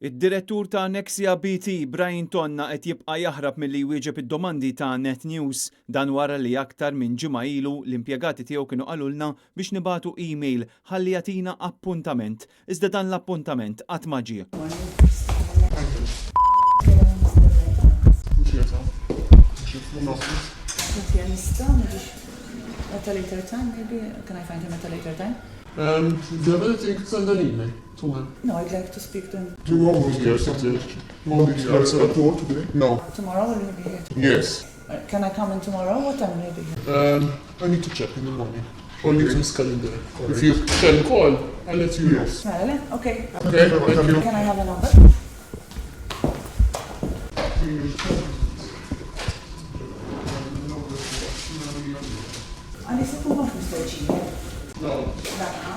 Id-direttur ta' Nexia BT Brian Tonna qed jibqa' jaħrab milli jwieġeb id-domandi ta' Net News dan wara li aktar minn ġimgħa ilu l-impjegati tiegħu kienu qalulna biex nibagħtu email ħalli jagħtina appuntament. Iżda dan l-appuntament qatt ma ġie. At a later time, maybe? Can I find him at a later time? Do you have anything to send an email to him? No, I'd like to speak to him Do you want me Yes, it is. You want me to to at all today? No. tomorrow. Will he be here? Yes. Can I come in tomorrow? What time will he be here? I need to check in the morning. Only to his calendar. If you can call, I'll let you know. Yes. Really? Okay. Okay, thank you. Can I have a number? Alice, who wants Mr. Chile? No. That's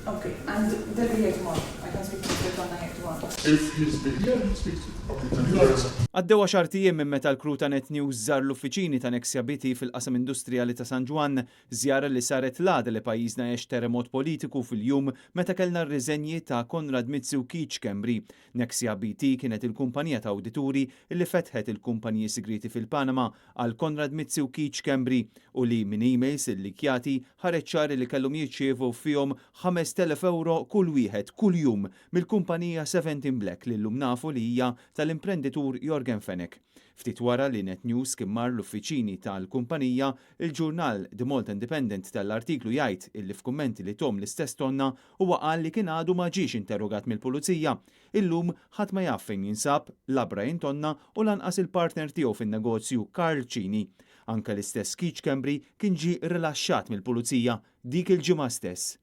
Okay, and they'll be here tomorrow. I can speak to Mr. Tonna here tomorrow. If he's big, yeah, he'll speak to you. Okay, thank you very much. Għaddew xartijiem minn meta l-kru ta' Net News żar l-uffiċini ta' Nexia BT fil-qasam industrijali ta' San Ġwan, żjara li saret l-għada li pajjiżna għex terremot politiku fil-jum meta kellna r-riżenji ta' Konrad Mizzi u Keach Kembri. Nexia BT kienet il-kumpanija ta' awdituri li fetħet il-kumpaniji sigriti fil-Panama għal Konrad Mizzi u Keach Kembri u li minn emails il-likjati ħareġ ċar li kellhom jirċievu fihom 5,000 euro kull wieħed kull jum mill-kumpanija 17 Black li llum nafu li hija tal-imprenditur Jorgen Fenech. Ftit wara li Net News kien mar l-uffiċini tal-kumpanija, il-ġurnal The Malta Independent tal-artiklu jgħid illi f'kummenti li tom l-istess Tonna huwa qal li kien għadu ma ġiex interrogat mill-pulizija. Illum ħadd ma jaf fejn jinsab la Brian Tonna u lanqas il-partner tiegħu fin-negozju Karl Cini. Anke l-istess Keach Kembri kien ġie rilaxxat mill-pulizija dik il-ġimgħa stess.